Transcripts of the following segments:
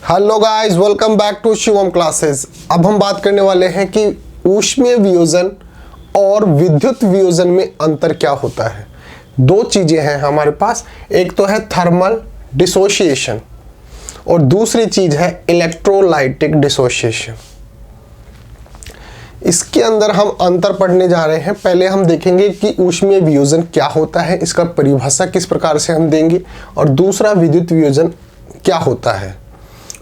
Hello guys, welcome back to Shivam classes. अब हम बात करने वाले हैं कि ऊष्मीय वियोजन और विद्युत वियोजन में अंतर क्या होता है। दो चीजें हैं हमारे पास, एक तो है थर्मल डिसोसिएशन और दूसरी चीज है इलेक्ट्रोलाइटिक डिसोसिएशन। इसके अंदर हम अंतर पढ़ने जा रहे हैं। पहले हम देखेंगे कि ऊष्मीय वियोजन क्या होता है, इसका परिभाषा किस प्रकार से हम देंगे, और दूसरा विद्युत वियोजन क्या होता है।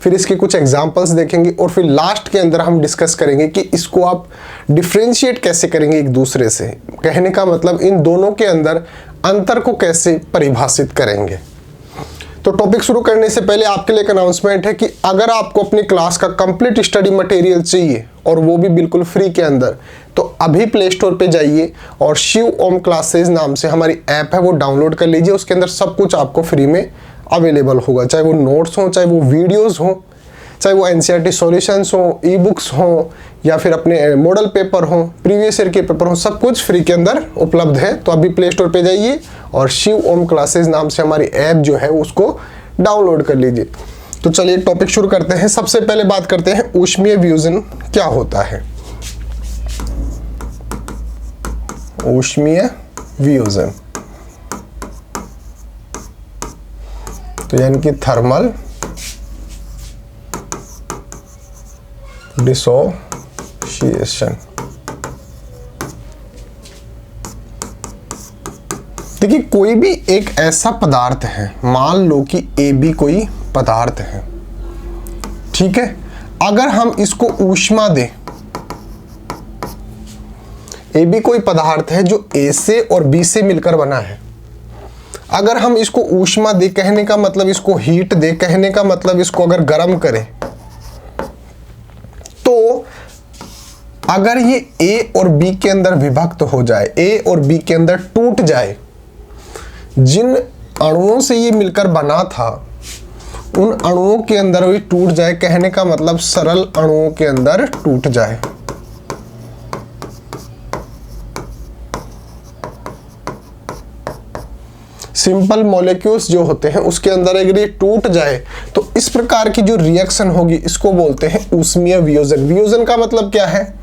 फिर इसके कुछ एग्जाम्पल्स देखेंगे और फिर लास्ट के अंदर हम डिस्कस करेंगे कि इसको आप डिफ्रेंशिएट कैसे करेंगे एक दूसरे से। कहने का मतलब इन दोनों के अंदर अंतर को कैसे परिभाषित करेंगे। तो टॉपिक शुरू करने से पहले आपके लिए एक अनाउंसमेंट है कि अगर आपको अपनी क्लास का कंप्लीट स्टडी मटेरियल चाहिए और वो भी बिल्कुल फ्री के अंदर, तो अभी प्ले स्टोर पे जाइए और शिव ओम क्लासेस नाम से हमारी ऐप है वो डाउनलोड कर लीजिए। उसके अंदर सब कुछ आपको फ्री में अवेलेबल होगा, चाहे वो नोट्स हो, चाहे वो वीडियोस हो, चाहे वो एनसीईआरटी सॉल्यूशंस हो, ई बुक्स हो, या फिर अपने मॉडल पेपर हो, प्रीवियस ईयर के पेपर हो, सब कुछ फ्री के अंदर उपलब्ध है। तो अभी प्ले स्टोर पे जाइए और शिव ओम क्लासेस नाम से हमारी ऐप जो है उसको डाउनलोड कर लीजिए। तो चलिए टॉपिक शुरू करते हैं। सबसे पहले बात करते हैं ऊष्मीय वियोजन क्या होता है। ऊष्मीय वियोजन तो यानी कि थर्मल डिसोसिएशन। देखिए, कोई भी एक ऐसा पदार्थ है, मान लो कि ए बी कोई पदार्थ है, ठीक है। अगर हम इसको ऊष्मा दें, ए बी कोई पदार्थ है जो ए से और बी से मिलकर बना है। अगर हम इसको ऊष्मा दे, कहने का मतलब इसको हीट दे, कहने का मतलब इसको अगर गर्म करें, तो अगर ये ए और बी के अंदर विभक्त हो जाए, ए और बी के अंदर टूट जाए, जिन अणुओं से ये मिलकर बना था उन अणुओं के अंदर भी टूट जाए, कहने का मतलब सरल अणुओं के अंदर टूट जाए। सिंपल मॉलिक्यूल्स जो होते हैं उसके अंदर अगर ये टूट जाए तो इस प्रकार की जो रिएक्शन होगी इसको बोलते हैं ऊष्मीय वियोजन। वियोजन का मतलब क्या है?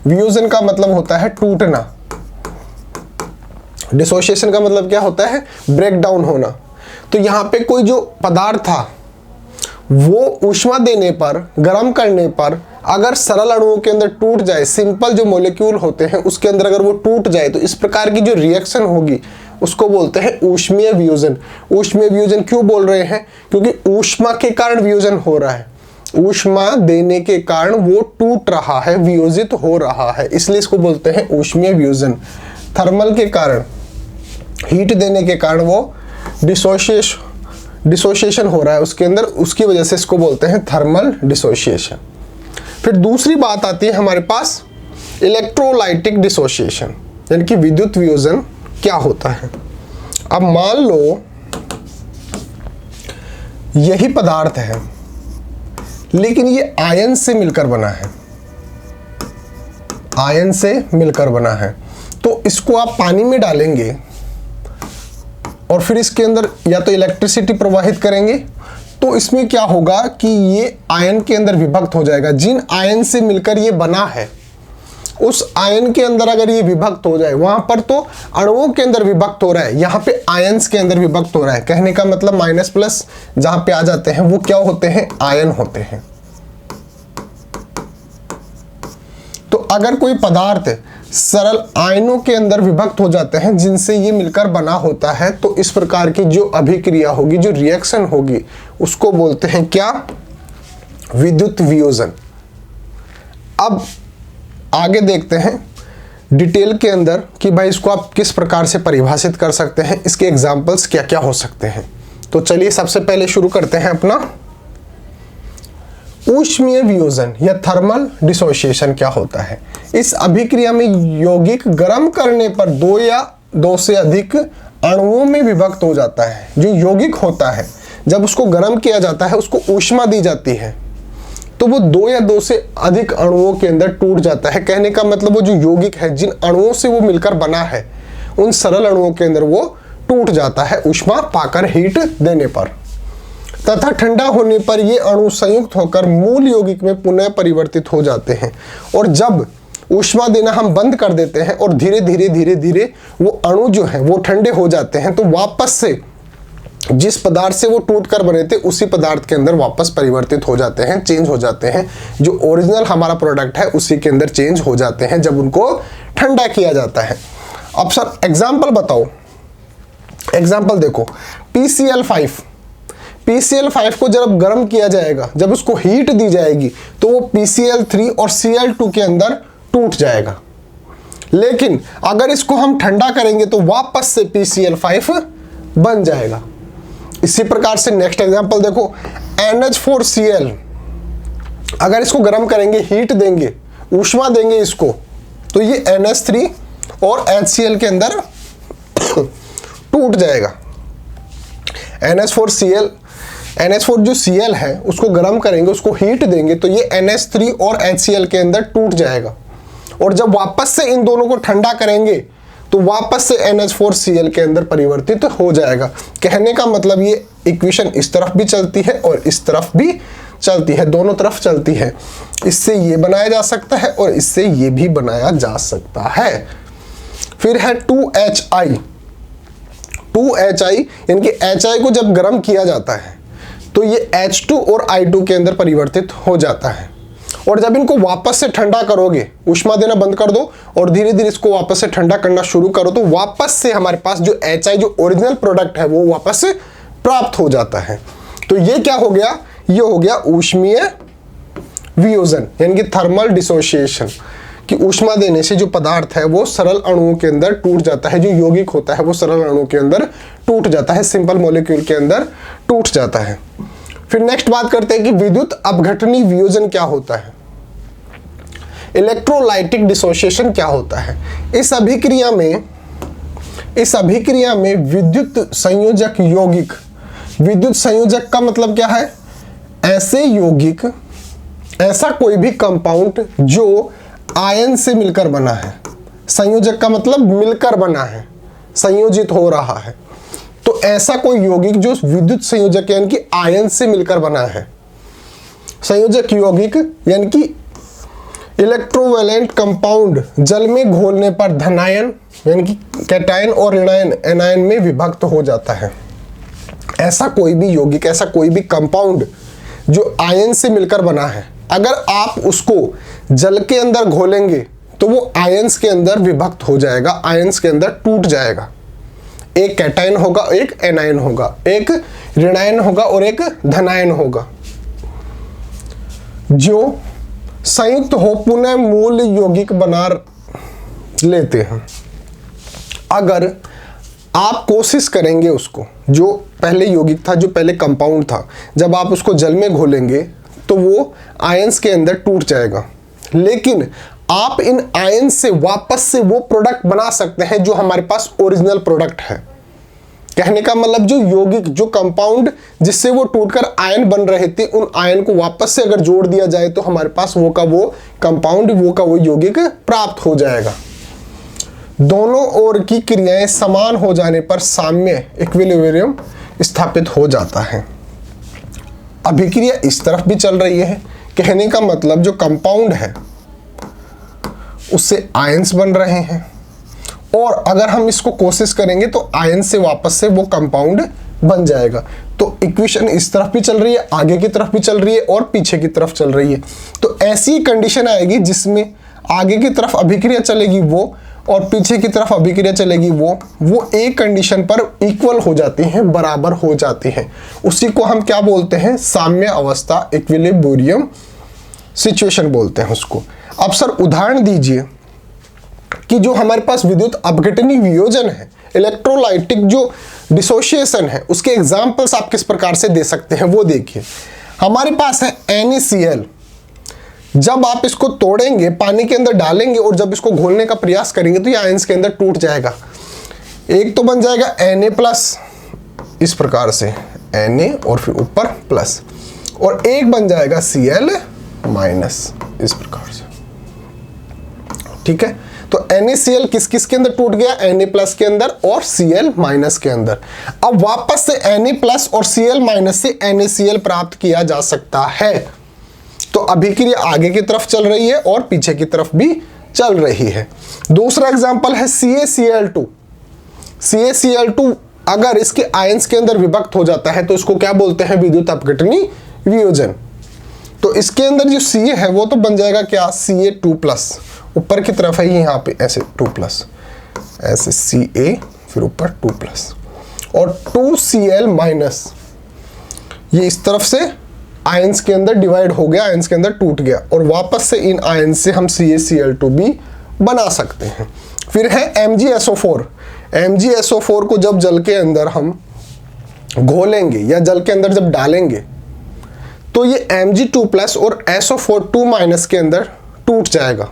वियोजन का मतलब होता है टूटना। डिसोसिएशन का मतलब क्या होता है? ब्रेक डाउन होना। तो यहाँ पे कोई जो पदार्थ था वो ऊष्मा देने पर, गर्म करने पर अगर सरल अणुओं के अंदर टूट जाए, सिंपल जो मॉलिक्यूल होते हैं उसके अंदर अगर वो टूट जाए, तो इस प्रकार की जो रिएक्शन होगी उसको बोलते हैं ऊष्मीय वियोजन। ऊष्मीय वियोजन क्यों बोल रहे हैं? क्योंकि ऊष्मा के कारण वियोजन हो रहा है। ऊष्मा देने के कारण वो टूट रहा है, वियोजित हो रहा है, इसलिए इसको बोलते हैं ऊष्मीय वियोजन। थर्मल के कारण, हीट देने के कारण वो डिसोसिएशन हो रहा है उसके अंदर, उसकी वजह से इसको बोलते हैं थर्मल डिसोसिएशन। फिर दूसरी बात आती है हमारे पास इलेक्ट्रोलाइटिक डिसोसिएशन, यानी कि विद्युत वियोजन क्या होता है। अब मान लो यही पदार्थ है लेकिन ये आयन से मिलकर बना है, आयन से मिलकर बना है। तो इसको आप पानी में डालेंगे और फिर इसके अंदर या तो इलेक्ट्रिसिटी प्रवाहित करेंगे, तो इसमें क्या होगा कि ये आयन के अंदर विभक्त हो जाएगा। जिन आयन से मिलकर ये बना है उस आयन के अंदर अगर ये विभक्त हो जाए, वहां पर तो अणुओं के अंदर विभक्त हो रहा है, यहाँ पे आयन्स के अंदर विभक्त हो रहा है। कहने का मतलब माइनस प्लस जहां पे आ जाते हैं वो क्या होते हैं? आयन होते हैं। तो अगर कोई पदार्थ सरल आयनों के अंदर विभक्त हो जाते हैं जिनसे ये मिलकर बना होता है, तो इस प्रकार की जो अभिक्रिया होगी, जो रिएक्शन होगी, उसको बोलते हैं क्या? विद्युत वियोजन। अब आगे देखते हैं डिटेल के अंदर कि भाई इसको आप किस प्रकार से परिभाषित कर सकते हैं, इसके एग्जाम्पल्स क्या क्या हो सकते हैं। तो चलिए सबसे पहले शुरू करते हैं अपना ऊष्मीय वियोजन या थर्मल डिसोसिएशन क्या होता है। इस अभिक्रिया में यौगिक गर्म करने पर दो या दो से अधिक अणुओं में विभक्त हो जाता है। जो यौगिक होता है जब उसको गर्म किया जाता है, उसको ऊष्मा दी जाती है, तो वो दो या दो से अधिक अणुओं के अंदर टूट जाता है। कहने का मतलब वो जो यौगिक है, जिन अणुओं से वो मिलकर बना है, उन सरल अणुओं के अंदर वो टूट जाता है ऊष्मा पाकर, हीट देने पर। तथा ठंडा होने पर ये अणु संयुक्त होकर मूल यौगिक में पुनः परिवर्तित हो जाते हैं। और जब ऊष्मा देना हम बंद कर देते हैं और धीरे धीरे धीरे धीरे वो अणु जो है वो ठंडे हो जाते हैं, तो वापस से जिस पदार्थ से वो टूट कर बने थे उसी पदार्थ के अंदर वापस परिवर्तित हो जाते हैं, चेंज हो जाते हैं। जो ओरिजिनल हमारा प्रोडक्ट है उसी के अंदर चेंज हो जाते हैं जब उनको ठंडा किया जाता है। अब सर एग्जाम्पल बताओ, एग्जाम्पल देखो, PCl5 को जब गर्म किया जाएगा, जब उसको हीट दी जाएगी तो वो PCl3 और Cl2 के अंदर टूट जाएगा। लेकिन अगर इसको हम ठंडा करेंगे तो वापस से PCl5 बन जाएगा। इसी प्रकार से नेक्स्ट एग्जांपल देखो, NH4Cl, अगर इसको गर्म करेंगे, हीट देंगे, ऊष्मा देंगे इसको, तो ये NH3 और HCl के अंदर टूट जाएगा। NH4 जो Cl है उसको गर्म करेंगे, उसको हीट देंगे, तो ये NH3 और HCl के अंदर टूट जाएगा। और जब वापस से इन दोनों को ठंडा करेंगे तो वापस से NH4Cl के अंदर परिवर्तित हो जाएगा। कहने का मतलब ये इक्वेशन इस तरफ भी चलती है और इस तरफ भी चलती है, दोनों तरफ चलती है। इससे ये बनाया जा सकता है और इससे ये भी बनाया जा सकता है। फिर है 2HI यानी कि HI को जब गर्म किया जाता है तो ये H2 और I2 के अंदर परिवर्तित हो जाता है। और जब इनको वापस से ठंडा करोगे, ऊष्मा देना बंद कर दो और धीरे धीरे इसको वापस से ठंडा करना शुरू करो, तो वापस से हमारे पास जो HI जो ओरिजिनल प्रोडक्ट है वो वापस से प्राप्त हो जाता है। तो ये क्या हो गया, ये हो गया ऊष्मीय वियोजन यानी कि थर्मल डिसोसिएशन, कि ऊष्मा देने से जो पदार्थ है वो सरल अणुओं के अंदर टूट जाता है, जो यौगिक होता है वो सरल अणुओं के अंदर टूट जाता है, सिंपल मॉलिक्यूल के अंदर टूट जाता है। फिर नेक्स्ट बात करते हैं कि विद्युत अपघटनी वियोजन क्या होता है, इलेक्ट्रोलाइटिक डिसोसिएशन क्या होता है। इस अभिक्रिया में विद्युत संयोजक यौगिक, विद्युत संयोजक का मतलब क्या है, ऐसे यौगिक, ऐसा कोई भी कंपाउंड जो आयन से मिलकर बना है। संयोजक का मतलब मिलकर बना है, संयोजित हो रहा है। तो ऐसा कोई यौगिक जो विद्युत संयोजक यानी कि आयन से मिलकर बना है। संयोजक यौगिक यानी कि इलेक्ट्रोवैलेंट कंपाउंड जल में घोलने पर धनायन यानी कि कैटायन और ऋणायन एनायन में विभक्त हो जाता है। ऐसा कोई भी यौगिक, ऐसा कोई भी कंपाउंड जो आयन से मिलकर बना है, अगर आप उसको जल के अंदर घोलेंगे तो वो आयंस के अंदर विभक्त हो जाएगा, आयंस के अंदर टूट जाएगा। एक कैटायन होगा, एक एनायन होगा, एक ऋणायन होगा और एक धनायन होगा, जो संयुक्त हो पुनः मूल यौगिक बना लेते हैं। अगर आप कोशिश करेंगे उसको, जो पहले यौगिक था, जो पहले कंपाउंड था, जब आप उसको जल में घोलेंगे तो वो आयंस के अंदर टूट जाएगा। लेकिन आप इन आयंस से वापस से वो प्रोडक्ट बना सकते हैं जो हमारे पास ओरिजिनल प्रोडक्ट है। कहने का मतलब जो यौगिक, जो कंपाउंड जिससे वो टूटकर आयन बन रहे थे, उन आयन को वापस से अगर जोड़ दिया जाए तो हमारे पास वो का वो कंपाउंड, वो का वो यौगिक प्राप्त हो जाएगा। दोनों ओर की क्रियाएं समान हो जाने पर साम्य इक्विलिब्रियम स्थापित हो जाता है। अभिक्रिया इस तरफ भी चल रही है। कहने का मतलब जो कंपाउंड है उससे आयंस बन रहे हैं, और अगर हम इसको कोशिश करेंगे तो आयन से वापस से वो कंपाउंड बन जाएगा। तो इक्वेशन इस तरफ भी चल रही है, आगे की तरफ भी चल रही है और पीछे की तरफ चल रही है। तो ऐसी कंडीशन आएगी जिसमें आगे की तरफ अभिक्रिया चलेगी वो, और पीछे की तरफ अभिक्रिया चलेगी वो एक कंडीशन पर इक्वल हो जाती हैं, बराबर हो जाती हैं। उसी को हम क्या बोलते हैं, साम्य अवस्था, इक्विलिब्रियम सिचुएशन बोलते हैं उसको। अब सर उदाहरण दीजिए कि जो हमारे पास विद्युत अपघटनी वियोजन है, इलेक्ट्रोलाइटिक जो डिसोसिएशन है, उसके एग्जाम्पल्स आप किस प्रकार से दे सकते हैं वो देखिए। हमारे पास है NaCl। जब आप इसको तोड़ेंगे, पानी के अंदर डालेंगे और जब इसको घोलने का प्रयास करेंगे तो ये आयंस के अंदर टूट जाएगा। एक तो बन जाएगा Na+, इस प्रकार से Na और फिर ऊपर प्लस, और एक बन जाएगा Cl-, इस प्रकार से। ठीक है, तो NaCl किस किस के अंदर टूट गया, Na+ के अंदर और Cl- के अंदर। अब वापस से Na+ और Cl- से NaCl प्राप्त किया जा सकता है। तो अभिक्रिया आगे की तरफ चल रही है और पीछे की तरफ भी चल रही है। दूसरा एग्जांपल है CaCl2। CaCl2 अगर इसके आयंस के अंदर विभक्त हो जाता है तो इसको क्या बोलते हैं, विद्युत अपघटनी वियोजन। तो इसके अंदर जो Ca है वो तो बन जाएगा क्या, Ca2+, ऊपर की तरफ है यहाँ पे ऐसे 2+, ऐसे Ca फिर ऊपर 2+, और 2Cl-, ये इस तरफ से आयंस के अंदर डिवाइड हो गया, आयंस के अंदर टूट गया, और वापस से इन आयंस से हम CaCl2 भी बना सकते हैं। फिर है MgSO4। MgSO4 को जब जल के अंदर हम घोलेंगे या जल के अंदर जब डालेंगे तो ये Mg2+ और SO4 के अंदर टूट जाएगा,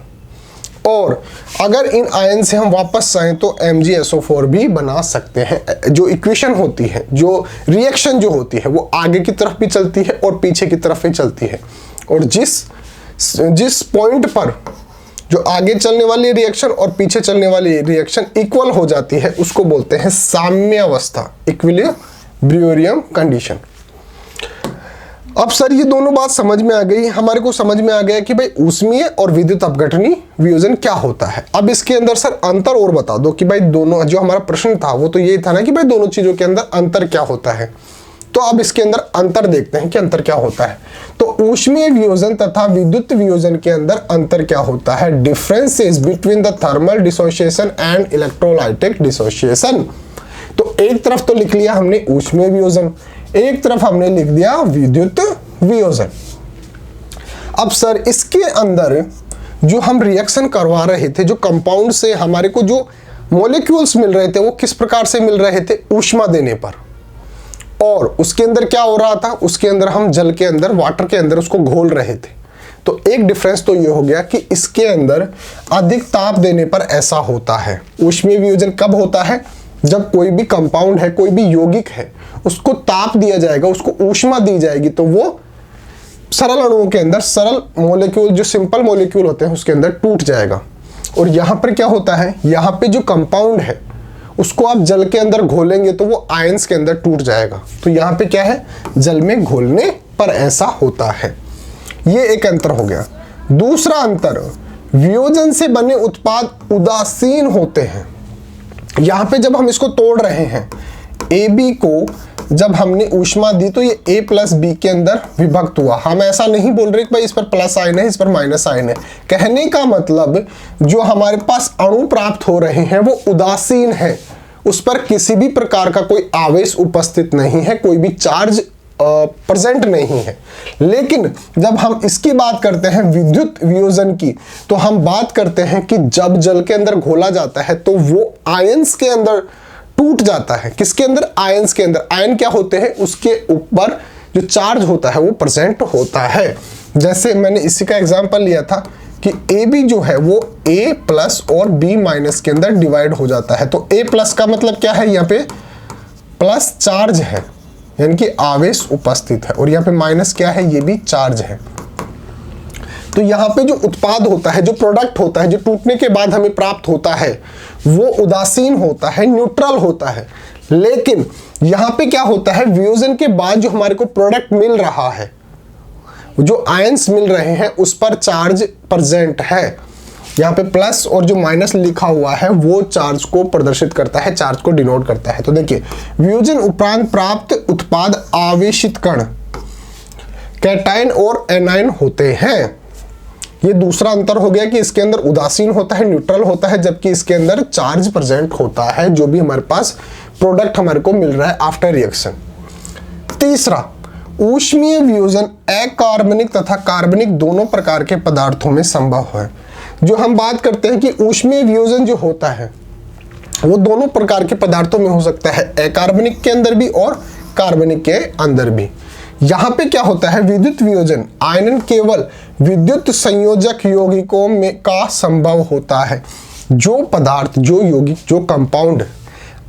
और अगर इन आयन से हम वापस आए तो MgSO4 भी बना सकते हैं। जो इक्वेशन होती है, जो रिएक्शन जो होती है वो आगे की तरफ भी चलती है और पीछे की तरफ भी चलती है, और जिस पॉइंट पर जो आगे चलने वाली रिएक्शन और पीछे चलने वाली रिएक्शन इक्वल हो जाती है उसको बोलते हैं साम्यावस्था, इक्विलिब्रियम कंडीशन। अब सर ये दोनों बात समझ में आ गई, हमारे को समझ में आ गया कि भाई ऊष्मीय और विद्युत अपघटनी वियोजन क्या होता है। अब इसके अंदर सर अंतर और बता दो कि भाई दोनों, जो हमारा प्रश्न था वो तो यही था ना कि भाई दोनों चीजों के अंदर अंतर क्या होता है। तो अब इसके अंदर अंतर देखते हैं कि अंतर क्या होता है। तो ऊष्मीय वियोजन तथा विद्युत वियोजन के अंदर अंतर क्या होता है, differences between the thermal dissociation and electrolytic dissociation. तो एक तरफ तो लिख लिया हमने ऊष्मीय वियोजन, एक तरफ हमने लिख दिया विद्युत वियोजन। अब सर इसके अंदर जो हम रिएक्शन करवा रहे थे, जो कंपाउंड से हमारे को जो मॉलिक्यूल्स मिल रहे थे वो किस प्रकार से मिल रहे थे, ऊष्मा देने पर। और उसके अंदर क्या हो रहा था, उसके अंदर हम जल के अंदर, वाटर के अंदर उसको घोल रहे थे। तो एक डिफरेंस तो ये हो गया कि इसके अंदर अधिक ताप देने पर ऐसा होता है। ऊष्मीय वियोजन कब होता है, जब कोई भी कंपाउंड है, कोई भी यौगिक है, उसको ताप दिया जाएगा, उसको ऊष्मा दी जाएगी तो वो सरल अणुओं के अंदर, सरल मॉलिक्यूल जो सिंपल मॉलिक्यूल होते हैं उसके अंदर टूट जाएगा। और यहाँ पर क्या होता है, यहाँ पे जो कंपाउंड है उसको आप जल के अंदर घोलेंगे तो वो आयंस के अंदर टूट जाएगा। तो यहाँ पे क्या है, जल में घोलने पर ऐसा होता है। ये एक अंतर हो गया। दूसरा अंतर, वियोजन से बने उत्पाद उदासीन होते हैं। यहाँ पे जब हम इसको तोड़ रहे हैं, AB को जब हमने ऊष्मा दी तो ये A+B के अंदर विभक्त हुआ। हम ऐसा नहीं बोल रहे कि भाई इस पर प्लस आयन है, इस पर माइनस आयन है। कहने का मतलब जो हमारे पास अणु प्राप्त हो रहे हैं वो उदासीन है, उस पर किसी भी प्रकार का कोई आवेश उपस्थित नहीं है, कोई भी चार्ज प्रेजेंट नहीं है। लेकिन जब हम इसकी बात करते हैं विद्युत वियोजन की, तो हम बात करते हैं कि जब जल के अंदर घोला जाता है तो वो आयंस के अंदर टूट जाता है। किसके अंदर, आयंस के अंदर। आयन क्या होते हैं, उसके ऊपर जो चार्ज होता है वो प्रेजेंट होता है। जैसे मैंने इसी का एग्जांपल लिया था कि AB जो है वो A+ और B- के अंदर डिवाइड हो जाता है। तो A+ का मतलब क्या है, यहाँ पे प्लस चार्ज है, यानी कि आवेश उपस्थित है, और यहाँ पे माइनस क्या है, ये भी चार्ज है। तो यहाँ पे जो उत्पाद होता है, जो प्रोडक्ट होता है, जो टूटने के बाद हमें प्राप्त होता है वो उदासीन होता है, न्यूट्रल होता है। लेकिन यहाँ पे क्या होता है, वियोजन के बाद जो हमारे को प्रोडक्ट मिल रहा है, जो आयंस मिल रहे हैं उस पर चार्ज प्रेजेंट है। यहाँ पे प्लस और जो माइनस लिखा हुआ है वो चार्ज को प्रदर्शित करता है, चार्ज को डिनोट करता है। तो देखिए, वियोजन उपरांत प्राप्त उत्पाद आवेशित कण कैटायन और एनायन होते हैं। ये दूसरा अंतर हो गया कि इसके अंदर उदासीन होता है, न्यूट्रल होता है, जबकि इसके अंदर चार्ज प्रेजेंट होता है, जो भी हमारे पास प्रोडक्ट हमारे को मिल रहा है आफ्टर रिएक्शन। तीसरा, ऊष्मीय वियोजन अकार्बनिक तथा कार्बनिक दोनों प्रकार के पदार्थों में संभव है। जो हम बात करते हैं कि ऊष्मीय वियोजन जो होता है वो दोनों प्रकार के पदार्थों में हो सकता है, अकार्बनिक के अंदर भी और कार्बनिक के अंदर भी। यहाँ पे क्या होता है, विद्युत वियोजन आयनन केवल विद्युत संयोजक यौगिकों में का संभव होता है। जो पदार्थ, जो यौगिक, जो कंपाउंड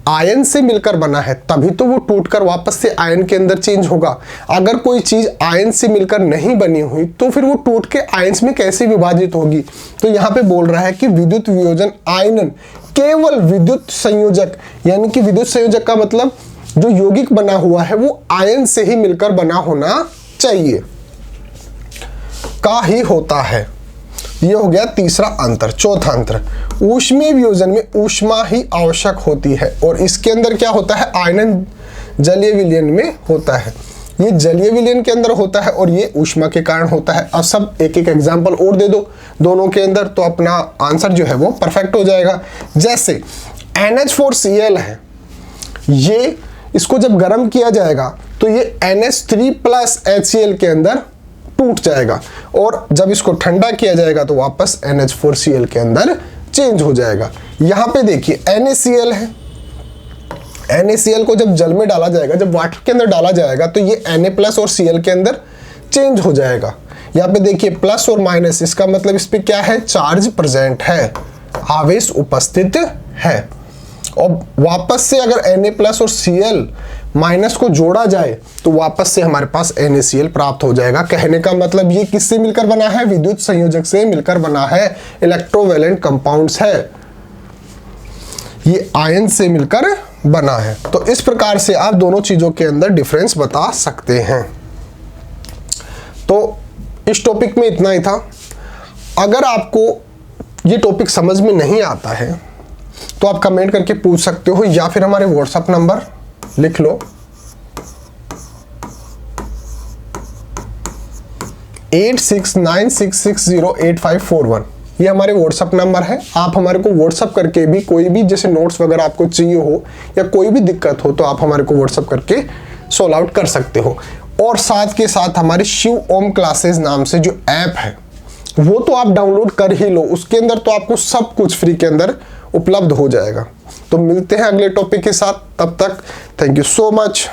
आयन से मिलकर बना है तभी तो वो टूटकर वापस से आयन के अंदर चेंज होगा। अगर कोई चीज आयन से मिलकर नहीं बनी हुई तो फिर वो टूट के आयन्स में कैसे विभाजित होगी। तो यहाँ पे बोल रहा है कि विद्युत वियोजन आयनन केवल विद्युत संयोजक, यानी कि विद्युत संयोजक का मतलब जो यौगिक बना हुआ है वो आयन से ही मिलकर बना होना चाहिए का ही होता है। ये हो गया तीसरा अंतर। चौथा अंतर, ऊष्मीय वियोजन में ऊष्मा ही आवश्यक होती है और इसके अंदर क्या होता है, आयनन जलीय विलयन में होता है। ये जलीय विलयन के अंदर होता है और ये ऊष्मा के कारण होता है। अब सब एक एक एग्जांपल और दे दो दोनों के अंदर, तो अपना आंसर जो है वो परफेक्ट हो जाएगा। जैसे NH4Cl है, ये इसको जब गर्म किया जाएगा तो ये NH3+HCl के अंदर टूट जाएगा और जब इसको ठंडा किया जाएगा तो वापस NH4Cl के अंदर चेंज हो जाएगा। यहाँ पे देखिए NaCl है, NaCl को जब जल में डाला जाएगा, जब वाटर के अंदर डाला जाएगा तो ये Na+ और Cl के अंदर चेंज हो जाएगा। यहाँ पे देखिए प्लस और माइनस, इसका मतलब इस पे क्या है, चार्ज प्रेजेंट है, आवेश उपस्थित है। और वापस से अगर Na+ और Cl- को जोड़ा जाए तो वापस से हमारे पास NaCl प्राप्त हो जाएगा। कहने का मतलब ये किससे मिलकर बना है, विद्युत संयोजक से मिलकर बना है, इलेक्ट्रोवैलेंट कंपाउंड्स है, ये आयन से मिलकर बना है। तो इस प्रकार से आप दोनों चीजों के अंदर डिफरेंस बता सकते हैं। तो इस टॉपिक में इतना ही था। अगर आपको ये टॉपिक समझ में नहीं आता है तो आप कमेंट करके पूछ सकते हो या फिर हमारे व्हाट्सएप नंबर लिख लो 8696608541। ये हमारे व्हाट्सएप नंबर है। आप हमारे को व्हाट्सएप करके भी कोई भी जैसे नोट्स वगैरह आपको चाहिए हो या कोई भी दिक्कत हो तो आप हमारे को व्हाट्सएप करके सॉल्व आउट कर सकते हो। और साथ के साथ हमारे शिव ओम क्लासेस नाम से जो ऐप है वो तो आप डाउनलोड कर ही लो, उसके अंदर तो आपको सब कुछ फ्री के अंदर उपलब्ध हो जाएगा। तो मिलते हैं अगले टॉपिक के साथ, तब तक थैंक यू सो मच।